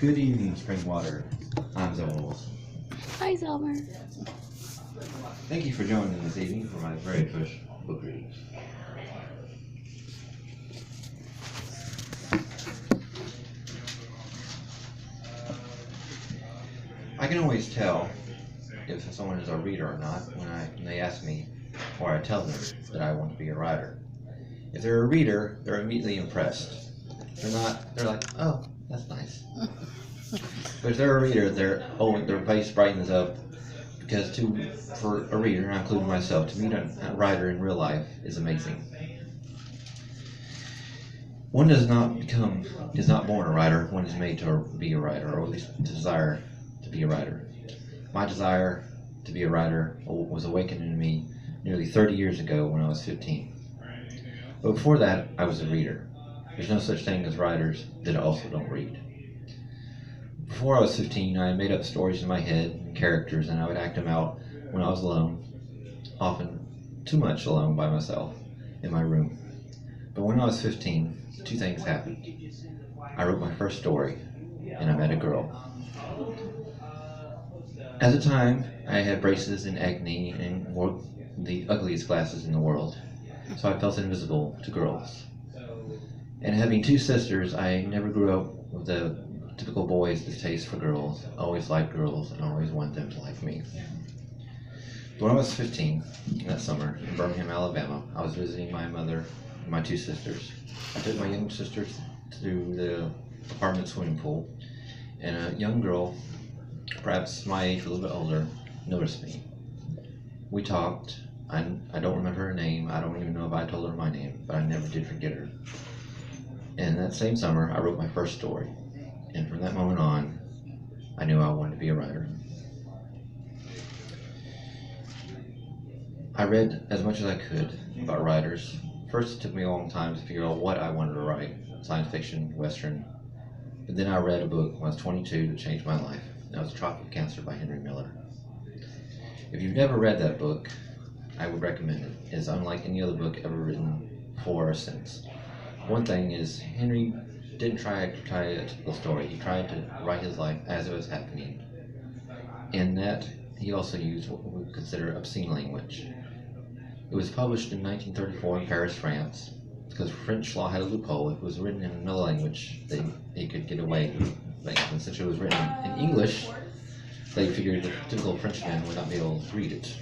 Good evening, Springwater. I'm Zelmer Wilson. Hi, Zelmer. Thank you for joining this evening for my very first book reading. I can always tell if someone is a reader or not when they ask me, or I tell them that I want to be a writer. If they're a reader, they're immediately impressed. They're like, oh, that's nice. But if they're a reader, their face brightens up, because for a reader, and including myself, to meet a writer in real life is amazing. One is not born a writer, one is made to be a writer, or at least desire to be a writer. My desire to be a writer was awakened in me nearly 30 years ago when I was 15. But before that, I was a reader. There's no such thing as writers that also don't read. Before I was 15, I made up stories in my head and characters, and I would act them out when I was alone, often too much alone by myself in my room. But when I was 15, two things happened. I wrote my first story, and I met a girl. At the time, I had braces and acne and wore the ugliest glasses in the world, so I felt invisible to girls. And having two sisters, I never grew up with the typical boy's distaste for girls. I always liked girls and always wanted them to like me. When I was 15, that summer, in Birmingham, Alabama, I was visiting my mother and my two sisters. I took my young sisters to the apartment swimming pool, and a young girl, perhaps my age, a little bit older, noticed me. We talked. I don't remember her name. I don't even know if I told her my name, but I never did forget her. And that same summer, I wrote my first story. And from that moment on, I knew I wanted to be a writer. I read as much as I could about writers. First, it took me a long time to figure out what I wanted to write, science fiction, western. But then I read a book when I was 22 that changed my life. That was Tropical Cancer by Henry Miller. If you've never read that book, I would recommend it. It's unlike any other book ever written for or since. One thing is, Henry didn't try to tell a typical story. He tried to write his life as it was happening. In that, he also used what we would consider obscene language. It was published in 1934 in Paris, France, because French law had a loophole. If it was written in another language, they could get away with things. And since it was written in English, they figured that typical Frenchman would not be able to read it.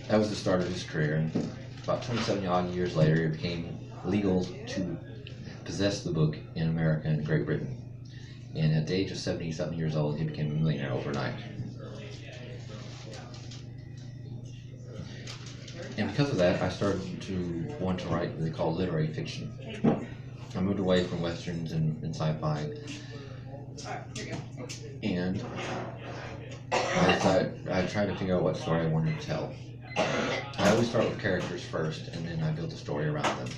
That was the start of his career. And about 27 odd years later, it became legal to possess the book in America and Great Britain. And at the age of 70-something years old, he became a millionaire overnight. And because of that, I started to want to write what they call literary fiction. I moved away from westerns and sci-fi. And I tried to figure out what story I wanted to tell. I always start with characters first, and then I build a story around them.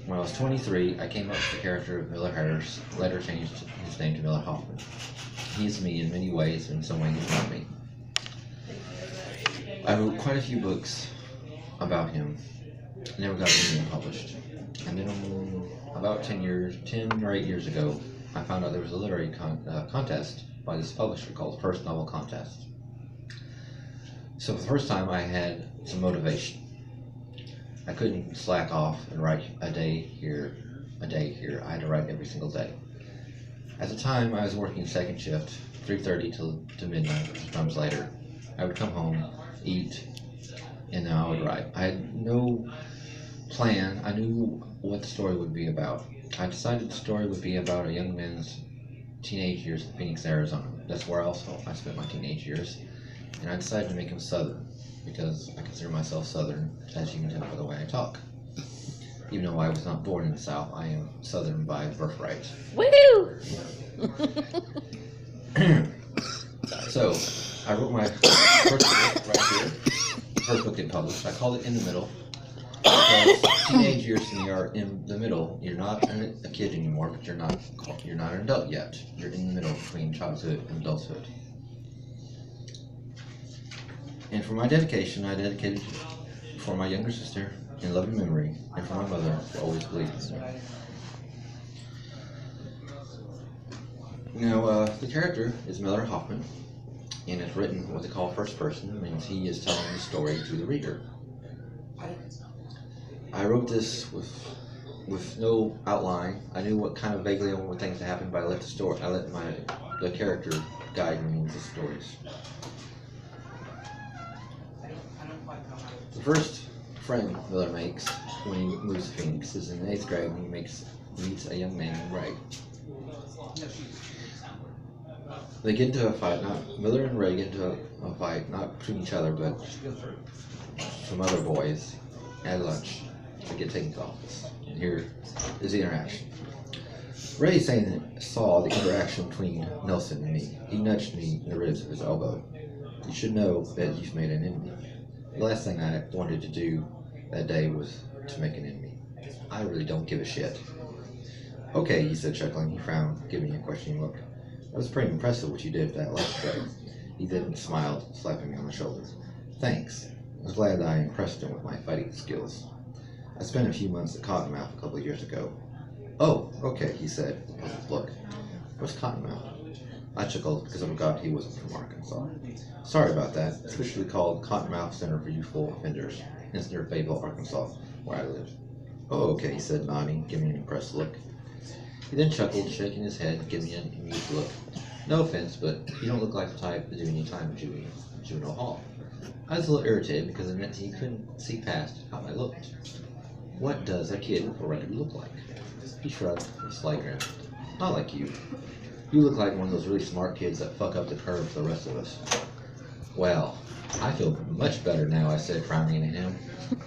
When I was 23, I came up with the character of Miller Harris, later changed his name to Miller Hoffman. He's me in many ways, and in some ways he's not me. I wrote quite a few books about him, never got anything published. And then about 10 or 8 years ago, I found out there was a literary contest by this publisher called First Novel Contest. So for the first time, I had some motivation. I couldn't slack off and write a day here. I had to write every single day. At the time, I was working second shift, 3:30 to midnight, sometimes later. I would come home, eat, and then I would write. I had no plan. I knew what the story would be about. I decided the story would be about a young man's teenage years in Phoenix, Arizona. That's where I spent my teenage years. And I decided to make him Southern, because I consider myself Southern, as you can tell by the way I talk. Even though I was not born in the South, I am Southern by birthright. Woo! So, I wrote my first book right here. The first book getting published. I called it In the Middle, because teenage years to me are in the middle. You're not a kid anymore, but you're not an adult yet. You're in the middle between childhood and adulthood. And for my dedication, I dedicated it for my younger sister in loving memory, and for my mother, who always believed in me. Now, the character is Miller Hoffman, and it's written what they call first person, means he is telling the story to the reader. I wrote this with no outline. I knew what kind of vaguely I wanted things to happen, but I let the character guide me with the stories. The first friend Miller makes when he moves to Phoenix is in 8th grade when he meets a young man named Ray. They get into a fight. Miller and Ray get into a fight, not between each other, but some other boys at lunch to get taken to the office. And here is the interaction. Ray saw the interaction between Nelson and me. He nudged me in the ribs of his elbow. You should know that you've made an enemy. The last thing I wanted to do that day was to make an enemy. I really don't give a shit. Okay, he said, chuckling. He frowned, giving me a questioning look. That was pretty impressive what you did with that lunch tray. He then smiled, slapping me on the shoulder. Thanks. I was glad that I impressed him with my fighting skills. I spent a few months at Cottonmouth a couple of years ago. Oh, okay, he said. Look, what's Cottonmouth? I chuckled because I forgot he wasn't from Arkansas. Sorry about that. It's officially called Cottonmouth Center for Youthful Offenders. It's near Fayetteville, Arkansas, where I live. Oh, okay, he said, nodding, giving me an impressed look. He then chuckled, shaking his head, giving me an amused look. No offense, but you don't look like the type to do any time in juvenile hall. I was a little irritated because it meant he couldn't see past how I looked. What does a kid with a record look like? He shrugged with a slight grin. Not like you. You look like one of those really smart kids that fuck up the curve for the rest of us. Well, I feel much better now, I said, frowning at him.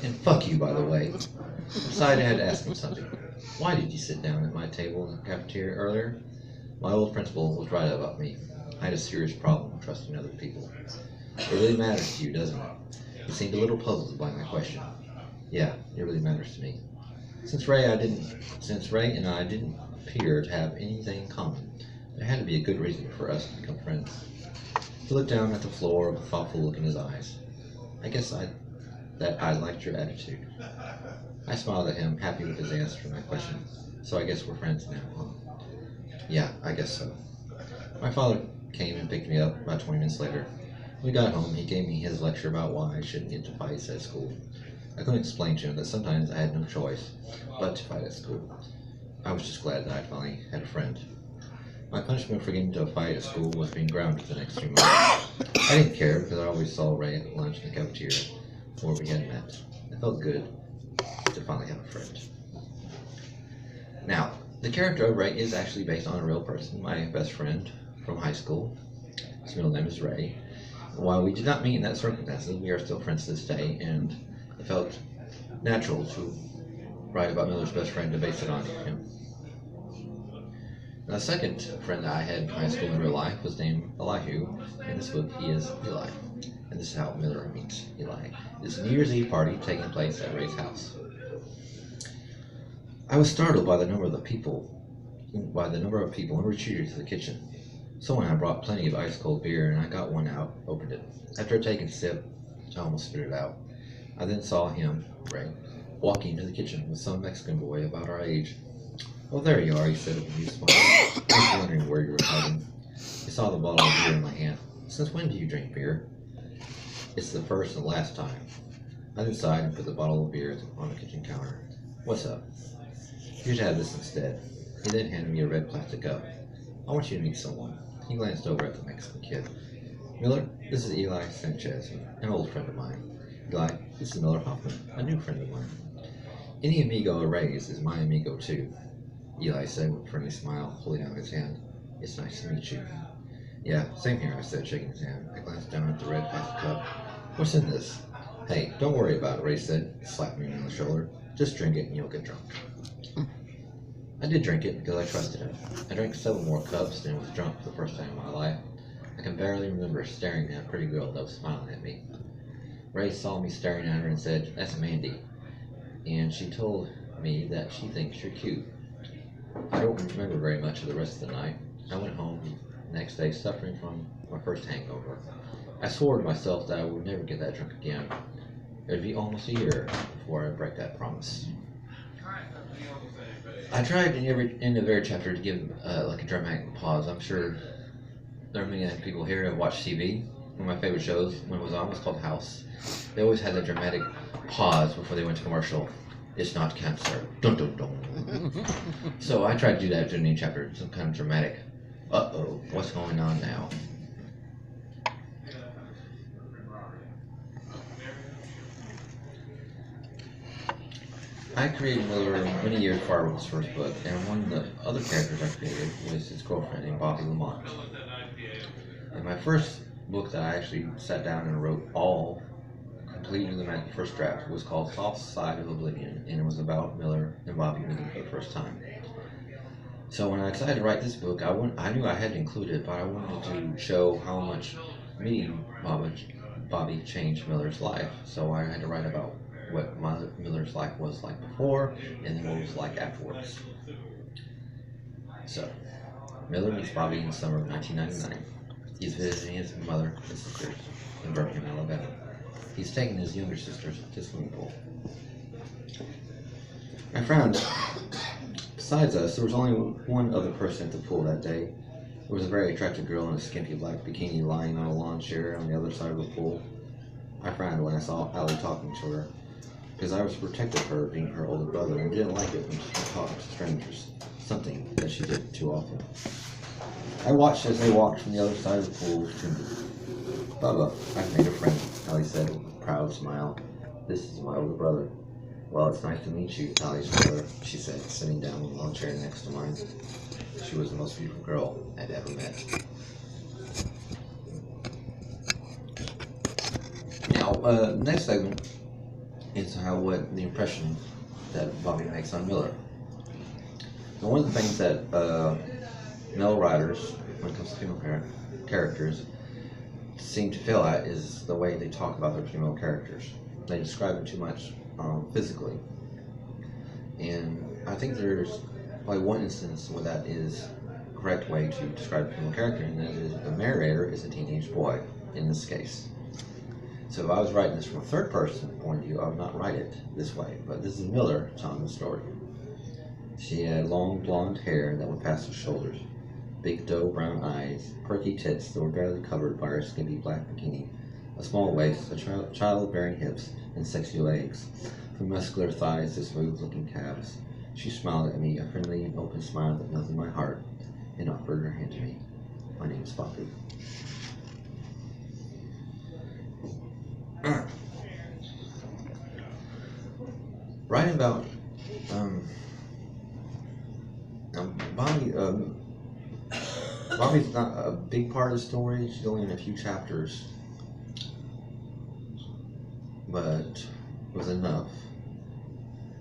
And fuck you, by the way. Besides, I had to ask him something. Why did you sit down at my table in the cafeteria earlier? My old principal was right about me. I had a serious problem trusting other people. It really matters to you, doesn't it? He seemed a little puzzled by my question. Yeah, it really matters to me. Since Ray and I didn't appear to have anything in common, there had to be a good reason for us to become friends. He looked down at the floor with a thoughtful look in his eyes. I guess I liked your attitude. I smiled at him, happy with his answer to my question. So I guess we're friends now, huh? Yeah, I guess so. My father came and picked me up about 20 minutes later. When we got home, he gave me his lecture about why I shouldn't get into fights at school. I couldn't explain to him that sometimes I had no choice but to fight at school. I was just glad that I finally had a friend. My punishment for getting into a fight at school was being grounded for the next 2 months. I didn't care because I always saw Ray at lunch in the cafeteria where we had met. It felt good to finally have a friend. Now, the character of Ray is actually based on a real person, my best friend from high school. His middle name is Ray. While we did not meet in that circumstances, we are still friends to this day, and it felt natural to write about Miller's best friend to base it on him. Now, the second friend that I had in high school in real life was named Elihu. In this book, he is Eli. And this is how Miller meets Eli. It's a New Year's Eve party taking place at Ray's house. I was startled by the number of people and retreated to the kitchen. Someone had brought plenty of ice-cold beer, and I got one out, opened it. After taking a sip, I almost spit it out. I then saw him, Ray, walking into the kitchen with some Mexican boy about our age. Oh, there you are, he said with a new smile. I was wondering where you were hiding. He saw the bottle of beer in my hand. Since when do you drink beer? It's the first and last time. I then sighed and put the bottle of beer on the kitchen counter. What's up? You should have this instead. He then handed me a red plastic cup. I want you to meet someone. He glanced over at the Mexican kid. Miller, this is Eli Sanchez, an old friend of mine. Eli, this is Miller Hoffman, a new friend of mine. Any amigo of Ray's is my amigo too. Eli said with a friendly smile, holding out his hand. It's nice to meet you. Yeah, same here, I said, shaking his hand. I glanced down at the red plastic cup. What's in this? Hey, don't worry about it, Ray said, slapping me on the shoulder. Just drink it and you'll get drunk. I did drink it because I trusted him. I drank several more cups and was drunk for the first time in my life. I can barely remember staring at a pretty girl that was smiling at me. Ray saw me staring at her and said, That's Mandy. And she told me that she thinks you're cute. I don't remember very much of the rest of the night. I went home the next day suffering from my first hangover. I swore to myself that I would never get that drunk again. It would be almost a year before I break that promise. I tried in the very chapter to give like a dramatic pause. I'm sure there are many people here who watch TV. One of my favorite shows when it was on was called House. They always had that dramatic pause before they went to commercial. It's not cancer. Dun dun dun. So I tried to do that during the chapter, some kind of dramatic. Uh-oh, what's going on now? I created Miller many years before I wrote this first book, and one of the other characters I created was his girlfriend named Bobby Lamont. In my first book that I actually sat down and wrote all completed the first draft was called Soft Side of Oblivion, and it was about Miller and Bobby meeting for the first time. So when I decided to write this book, I knew I had to include it, but I wanted to show how much meeting Bobby changed Miller's life. So I had to write about what Miller's life was like before, and then what it was like afterwards. So, Miller meets Bobby in the summer of 1999. He's visiting his mother and sisters in Birmingham, Alabama. He's taking his younger sisters to swimming pool. I found, besides us, there was only one other person at the pool that day. There was a very attractive girl in a skimpy black bikini lying on a lawn chair on the other side of the pool. I frowned when I saw Allie talking to her, because I was protective of her being her older brother and didn't like it when she talked to strangers, something that she did too often. I watched as they walked from the other side of the pool to me. Bubba, I've made a friend, Allie said with a proud smile. This is my older brother. Well, it's nice to meet you, Allie's brother, she said, sitting down in the lawn chair next to mine. She was the most beautiful girl I'd ever met. Now, next segment is what the impression that Bobby makes on Miller. So one of the things that male writers, when it comes to female characters, seem to fail at is the way they talk about their female characters. They describe them too much physically. And I think there's probably one instance where that is the correct way to describe a female character, and that is the narrator is a teenage boy in this case. So if I was writing this from a third person point of view, I would not write it this way. But this is Miller telling the story. She had long blonde hair that went past her shoulders, big doe brown eyes, perky tits that were barely covered by her skimpy black bikini, a small waist, childbearing hips, and sexy legs, from muscular thighs to smooth-looking calves. She smiled at me, a friendly and open smile that melted my heart, and offered her hand to me. My name is Bobby. Writing about Bobby's not a big part of the story. She's only in a few chapters, but was enough.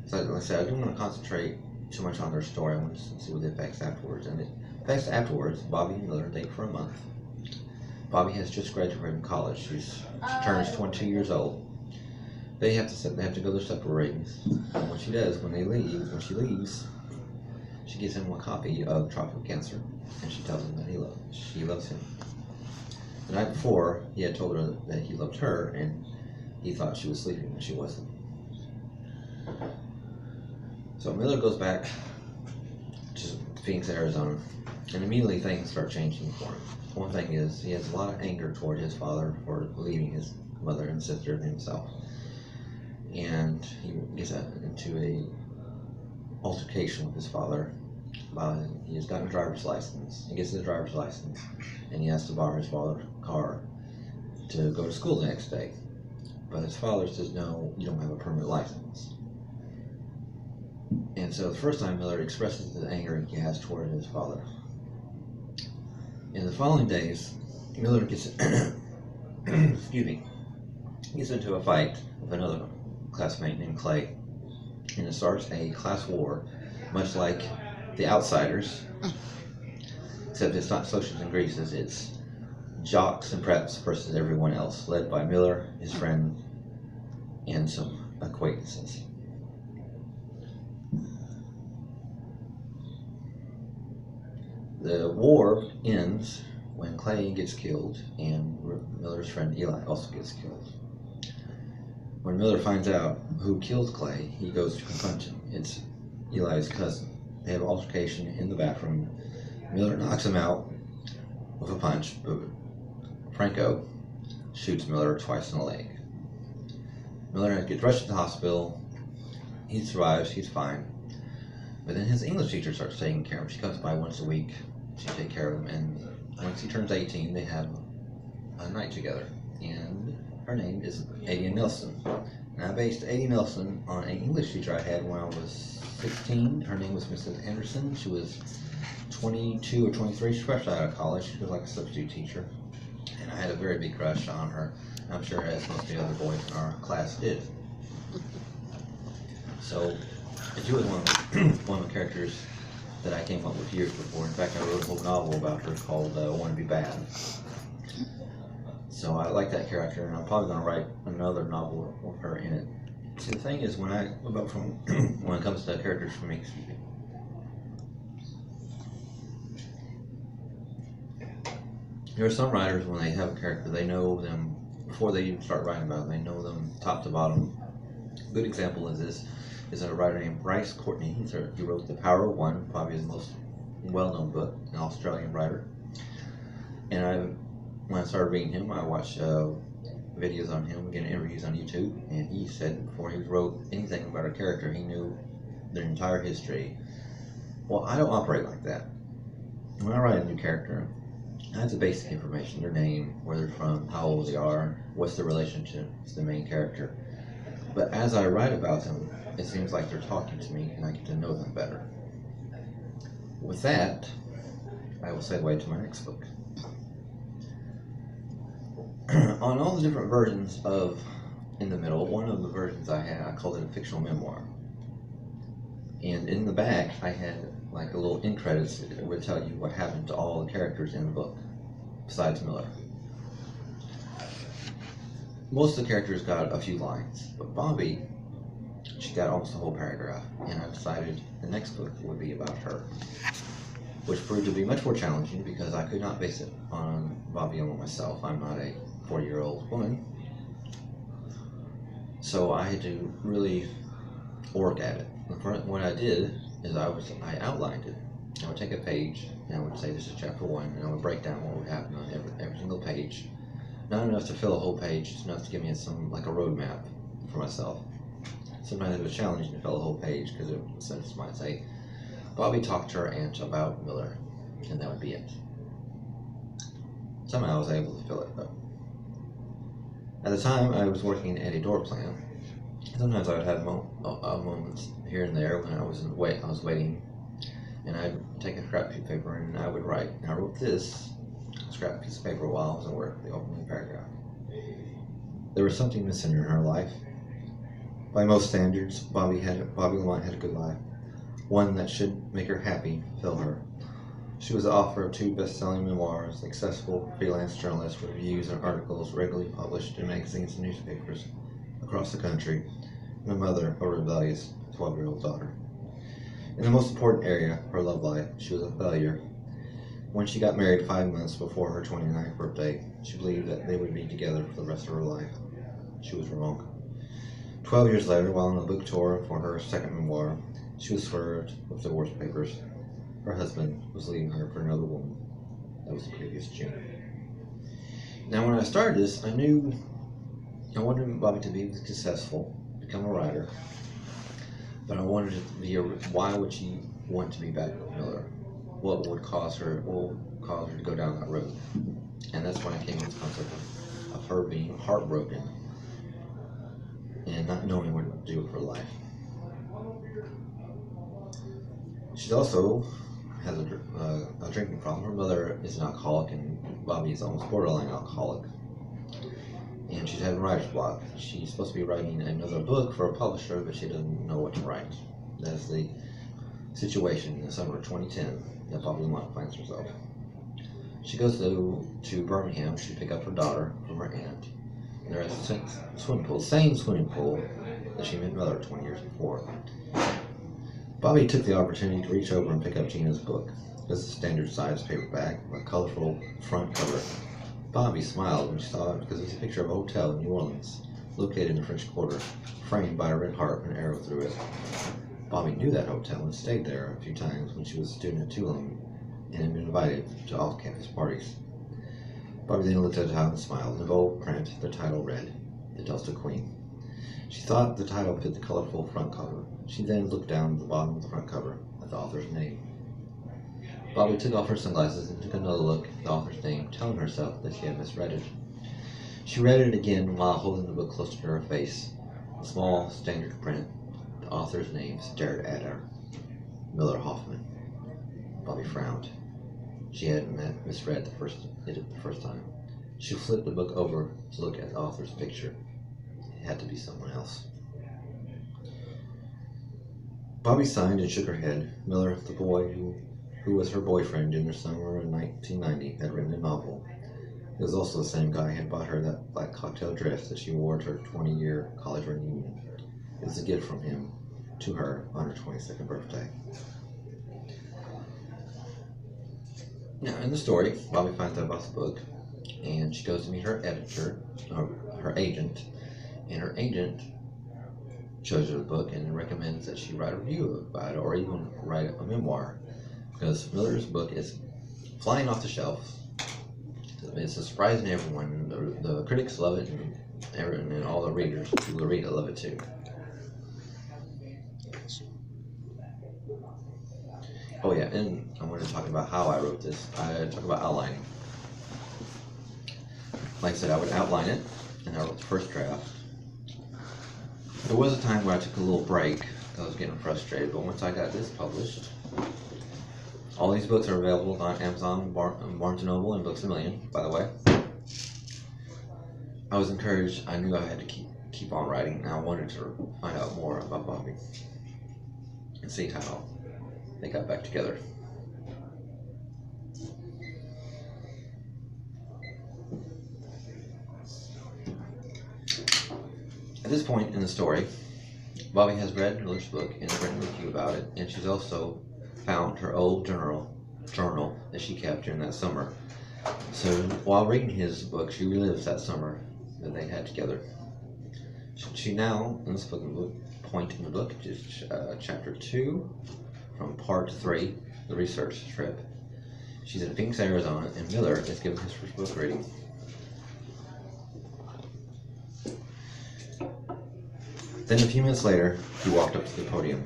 So like I said, I didn't want to concentrate too much on her story. I wanted to see what the effects afterwards. And the effects afterwards, Bobby and Miller date for a month. Bobby has just graduated from college. She turns 22 years old. They have to go their separate ways. And when she does, when she leaves, she gives him a copy of Tropical Cancer, and she tells him that she loves him. The night before, he had told her that he loved her, and he thought she was sleeping, but she wasn't. So Miller goes back to Phoenix, Arizona, and immediately things start changing for him. One thing is, he has a lot of anger toward his father for leaving his mother and sister and himself. And he gets into a altercation with his father. He has gotten a driver's license. He gets his driver's license, and he has to borrow his father's car to go to school the next day. But his father says, no, you don't have a permanent license. And so the first time Miller expresses the anger he has toward his father. In the following days, Miller gets gets into a fight with another classmate named Clay, and it starts a class war, much like The Outsiders, except it's not socials and greases, it's jocks and preps versus everyone else, led by Miller, his friend, and some acquaintances. The war ends when Clay gets killed and Miller's friend Eli also gets killed. When Miller finds out who killed Clay, he goes to confront him. It's Eli's cousin. They have an altercation in the bathroom. Miller knocks him out with a punch, but Franco shoots Miller twice in the leg. Miller gets rushed to the hospital. He survives, he's fine. But then his English teacher starts taking care of him. She comes by once a week to take care of him, and once he turns 18, they have a night together. And her name is Adie Nelson. And I based Adie Nelson on an English teacher I had when I was 16. Her name was Mrs. Anderson. She was 22 or 23. She fresh out of college. She was like a substitute teacher. And I had a very big crush on her. I'm sure as most of the other boys in our class did. So she was one of the characters that I came up with years before. In fact, I wrote a whole novel about her called Wanna Be Bad. So I like that character, and I'm probably going to write another novel with her in it. See, the thing is, when it comes to characters for me, there are some writers, when they have a character, they know them before they even start writing about them. They know them top to bottom. A good example of this is a writer named Bryce Courtney. He wrote The Power of One, probably his most well-known book, an Australian writer. And when I started reading him, I watched videos on him, getting interviews on YouTube, and he said before he wrote anything about a character, he knew their entire history. Well, I don't operate like that. When I write a new character, I have the basic information: their name, where they're from, how old they are, what's their relationship to the main character. But as I write about them, it seems like they're talking to me, and I get to know them better. With that, I will segue to my next book. On all the different versions of In the Middle, one of the versions I had, I called it a fictional memoir. And in the back, I had like a little end credits that would tell you what happened to all the characters in the book, besides Miller. Most of the characters got a few lines, but Bobby, she got almost a whole paragraph, and I decided the next book would be about her, which proved to be much more challenging because I could not base it on Bobby and myself. I'm not a 4-year-old woman, so I had to really work at it. What I did is I outlined it. I would take a page and I would say this is chapter 1, and I would break down what would happen on every single page. Not enough to fill a whole page, just enough to give me a roadmap for myself. Sometimes it was challenging to fill a whole page because it might say, Bobby talked to her aunt about Miller, and that would be it. Somehow I was able to fill it though. At the time, I was working at a door plan. Sometimes I would have moments here and there when I was waiting, and I'd take a scrap piece of paper and I would write. And I wrote this scrap piece of paper while I was at work, the opening paragraph. There was something missing in her life. By most standards, Bobby Lamont had a good life, one that should make her happy, fulfill her. She was the author of 2 best-selling memoirs, successful freelance journalist with reviews and articles regularly published in magazines and newspapers across the country, and the mother of a rebellious 12-year-old daughter. In the most important area, her love life, she was a failure. When she got married 5 months before her 29th birthday, she believed that they would be together for the rest of her life. She was wrong. 12 years later, while on a book tour for her second memoir, she was swerved with divorce papers. Her husband was leaving her for another woman. That was the previous June. Now, when I started this, I wanted Bobby to be successful, become a writer, but I wanted it to be why would she want to be back with Miller? What would cause her to go down that road? And that's when I came to the concept of her being heartbroken and not knowing what to do with her life. She also has a drinking problem. Her mother is an alcoholic, and Bobby is almost borderline alcoholic. And she's having writer's block. She's supposed to be writing another book for a publisher, but she doesn't know what to write. That's the situation in the summer of 2010 that Bobby Lamont finds herself. She goes to Birmingham to pick up her daughter from her aunt. They're at the swimming pool, same swimming pool that she met Miller 20 years before. Bobby took the opportunity to reach over and pick up Gina's book. It's a standard size paperback with a colorful front cover. Bobby smiled when she saw it because it was a picture of a hotel in New Orleans, located in the French Quarter, framed by a red heart with an arrow through it. Bobby knew that hotel and stayed there a few times when she was a student at Tulane and had been invited to off-campus parties. Bobby then looked at the title and smiled. In bold print, the title read, The Delta Queen. She thought the title fit the colorful front cover. She then looked down at the bottom of the front cover at the author's name. Bobby took off her sunglasses and took another look at the author's name, telling herself that she had misread it. She read it again while holding the book close to her face. In small, standard print, the author's name stared at her. Miller Hoffman. Bobby frowned. She had misread it the first time. She flipped the book over to look at the author's picture. It had to be someone else. Bobby sighed and shook her head. Miller, the boy who was her boyfriend during the summer of 1990, had written a novel. It was also the same guy who had bought her that black cocktail dress that she wore to her 20-year college reunion. It was a gift from him to her on her 22nd birthday. Now, in the story, Bobby finds out about the book, and she goes to meet her agent, and her agent shows her the book and recommends that she write a review about it or even write a memoir, because Miller's book is flying off the shelf. It's a surprise to everyone. The critics love it, and all the readers, people who read it, love it too. Oh yeah, and I wanted to talk about how I wrote this. I talk about outlining. Like I said, I would outline it, and I wrote the first draft. There was a time where I took a little break. I was getting frustrated, but once I got this published, all these books are available on Amazon, Barnes & Noble, and Books A Million, by the way. I was encouraged. I knew I had to keep on writing, and I wanted to find out more about Bobby and see how they got back together. At this point in the story, Bobby has read Miller's book and written a review about it, and she's also found her old journal that she kept during that summer. So while reading his book, she relives that summer that they had together. She now, in this point in the book, is chapter 2 from part 3, the research trip. She's in Phoenix, Arizona, and Miller is giving his first book reading. Then a few minutes later, he walked up to the podium.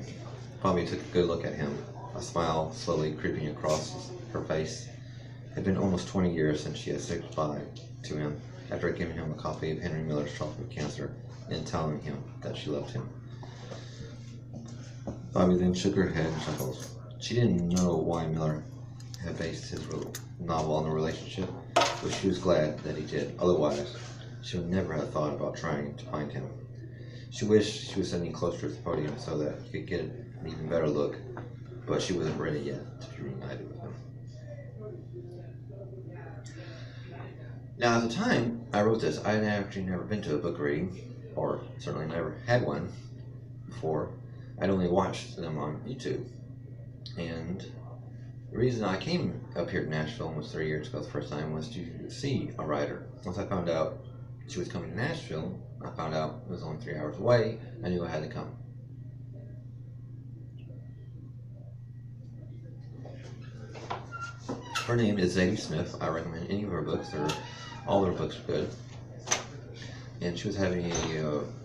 Bobby took a good look at him, a smile slowly creeping across her face. It had been almost 20 years since she had said goodbye to him after giving him a copy of Henry Miller's Trouble with Cancer and telling him that she loved him. Bobby then shook her head and chuckled. She didn't know why Miller had based his novel on the relationship, but she was glad that he did. Otherwise, she would never have thought about trying to find him. She wished she was sitting closer to the podium so that he could get an even better look, but she wasn't ready yet to be reunited with him. Now, at the time I wrote this, I had actually never been to a book reading, or certainly never had one before. I'd only watched them on YouTube. And the reason I came up here to Nashville almost 3 years ago the first time was to see a writer. Once I found out she was coming to Nashville, I found out it was only 3 hours away. I knew I had to come. Her name is Zadie Smith. I recommend any of her books. All her books are good. And she was having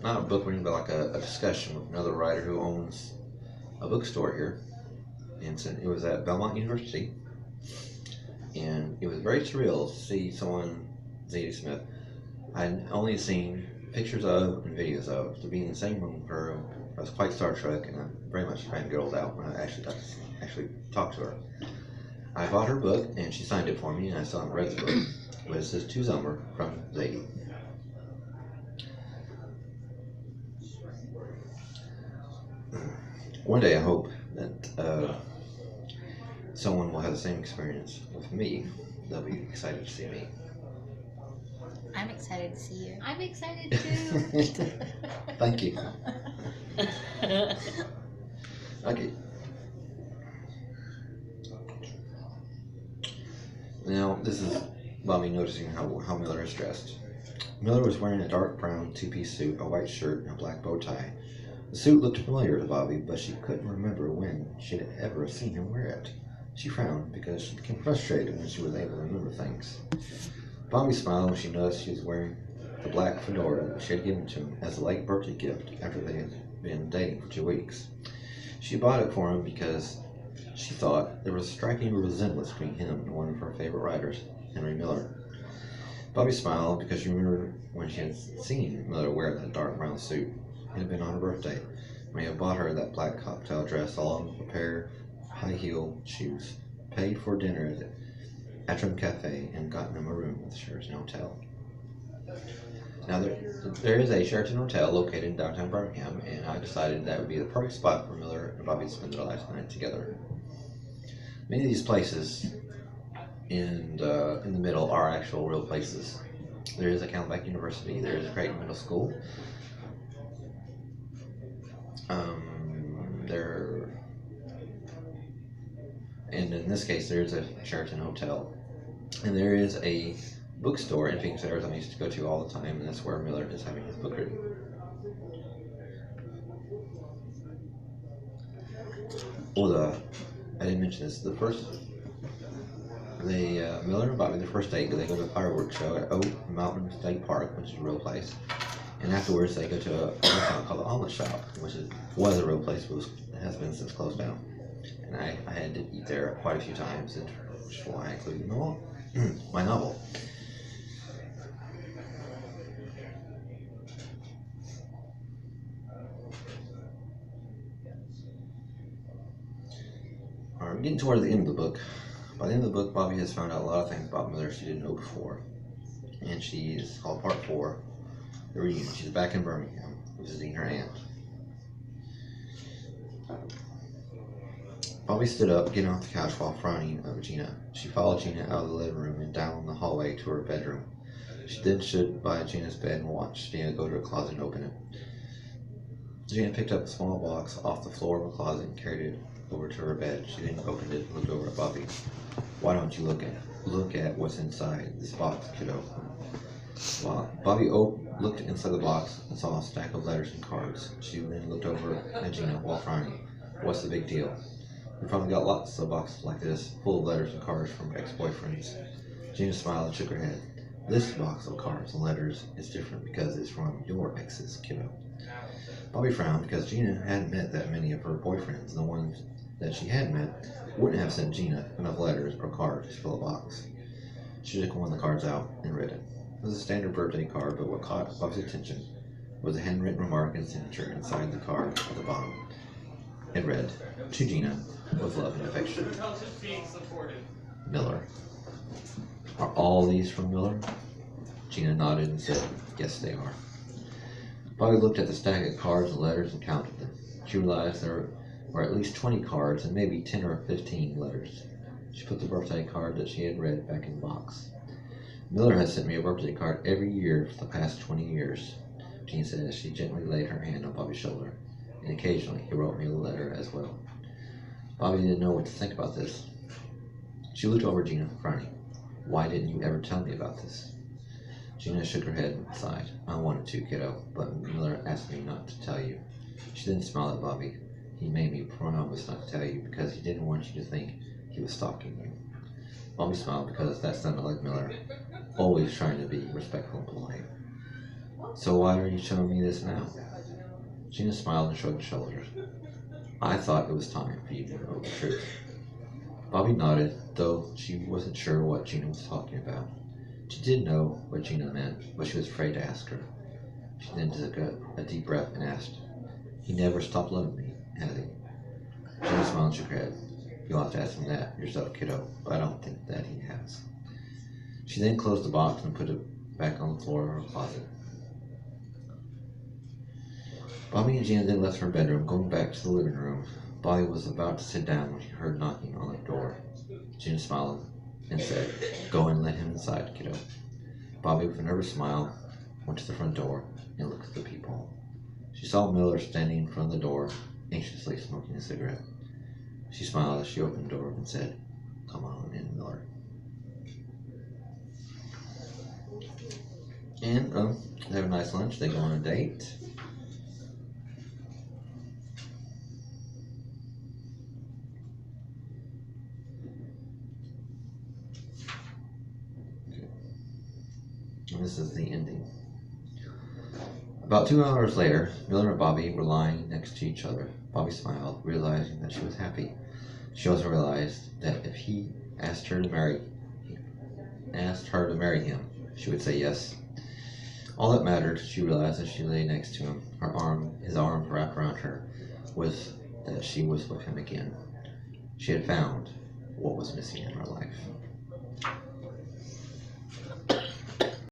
not a book reading, but like a discussion with another writer who owns a bookstore here. And so it was at Belmont University. And it was very surreal to see someone, Zadie Smith, I'd only seen pictures of and videos of. To be in the same room with her, I was quite Star Trek, and I'm very much fangirled out when I actually talked to her. I bought her book, and she signed it for me, and I still haven't read the book. But it says To Zelmer from Zadie. One day I hope that someone will have the same experience with me. They'll be excited to see me. I'm excited to see you. I'm excited too. Thank you. Okay. Now, this is Bobby noticing how Miller is dressed. Miller was wearing a dark brown two-piece suit, a white shirt, and a black bow tie. The suit looked familiar to Bobby, but she couldn't remember when she had ever seen him wear it. She frowned because she became frustrated when she was able to remember things. Bobby smiled when she noticed he was wearing the black fedora that she had given to him as a late birthday gift after they had been dating for 2 weeks. She bought it for him because she thought there was a striking resemblance between him and one of her favorite writers, Henry Miller. Bobby smiled because she remembered when she had seen Miller wear that dark brown suit. It had been on her birthday when he had bought her that black cocktail dress along with a pair of high-heeled shoes, paid for dinner at the Atram Cafe, and gotten him a room at the Sheraton Hotel. Now, there is a Sheraton Hotel located in downtown Birmingham, and I decided that would be the perfect spot for Miller and Bobby to spend their last night together. Many of these places in the middle are actual real places. There is a Camelback University, there is a Creighton Middle School, and in this case there is a Sheraton Hotel, and there is a bookstore in Phoenix, Arizona I used to go to all the time, and that's where Miller is having his book reading. I didn't mention this. Miller and Bobby, the first date, they go to a fireworks show at Oak Mountain State Park, which is a real place. And afterwards, they go to a restaurant called the Omelet Shop, which was a real place, but has been since closed down. And I had to eat there quite a few times, which is why I included in my novel. Alright, we're getting toward the end of the book. By the end of the book, Bobby has found out a lot of things about Miller she didn't know before. And she is called Part 4, the reunion. She's back in Birmingham, visiting her aunt. Bobby stood up, getting off the couch while frowning at Gina. She followed Gina out of the living room and down the hallway to her bedroom. She then stood by Gina's bed and watched Gina go to her closet and open it. Gina picked up a small box off the floor of a closet and carried it over to her bed. She then opened it and looked over at Bobby. "Why don't you look at what's inside this box, kiddo?" Bobby looked inside the box and saw a stack of letters and cards. She then looked over at Gina while frowning. "What's the big deal? We probably got lots of boxes like this, full of letters and cards from ex-boyfriends." Gina smiled and shook her head. "This box of cards and letters is different because it's from your exes, kiddo." Bobby frowned because Gina hadn't met that many of her boyfriends, and the ones that she had met wouldn't have sent Gina enough letters or cards to fill a box. She took one of the cards out and read it. It was a standard birthday card, but what caught Bobby's attention was a handwritten remark and signature inside the card at the bottom. It read, "To Gina, with love and affection, Miller." "Are all these from Miller?" Gina nodded and said, "Yes, they are." Bobby looked at the stack of cards and letters and counted them. She realized there were at least 20 cards and maybe 10 or 15 letters. She put the birthday card that she had read back in the box. "Miller has sent me a birthday card every year for the past 20 years, Gina said as she gently laid her hand on Bobby's shoulder, "and occasionally he wrote me a letter as well." Bobby didn't know what to think about this. She looked over at Gina, frowning. "Why didn't you ever tell me about this?" Gina shook her head and sighed. "I wanted to, kiddo, but Miller asked me not to tell you." She then smiled at Bobby. "He made me promise not to tell you because he didn't want you to think he was stalking you." Bobby smiled because that sounded like Miller, always trying to be respectful and polite. "So why are you showing me this now?" Gina smiled and shrugged her shoulders. "I thought it was time for you to know the truth." Bobby nodded, though she wasn't sure what Gina was talking about. She did know what Gina meant, but she was afraid to ask her. She then took a deep breath and asked, "He never stopped loving me, has he?" Gina smiled and shook her head. "You'll have to ask him that yourself, kiddo, but I don't think that he has." She then closed the box and put it back on the floor of her closet. Bobby and Gina then left her bedroom, going back to the living room. Bobby was about to sit down when she heard knocking on the door. Gina smiled and said, "Go and let him inside, kiddo." Bobby, with a nervous smile, went to the front door and looked at the peephole. She saw Miller standing in front of the door, anxiously smoking a cigarette. She smiled as she opened the door and said, "Come on in, Miller." And they have a nice lunch. They go on a date. And this is the ending. About 2 hours later, Miller and Bobby were lying next to each other. Bobby smiled, realizing that she was happy. She also realized that if he asked her to marry him, she would say yes. All that mattered, she realized as she lay next to him, his arm wrapped around her, was that she was with him again. She had found what was missing in her life.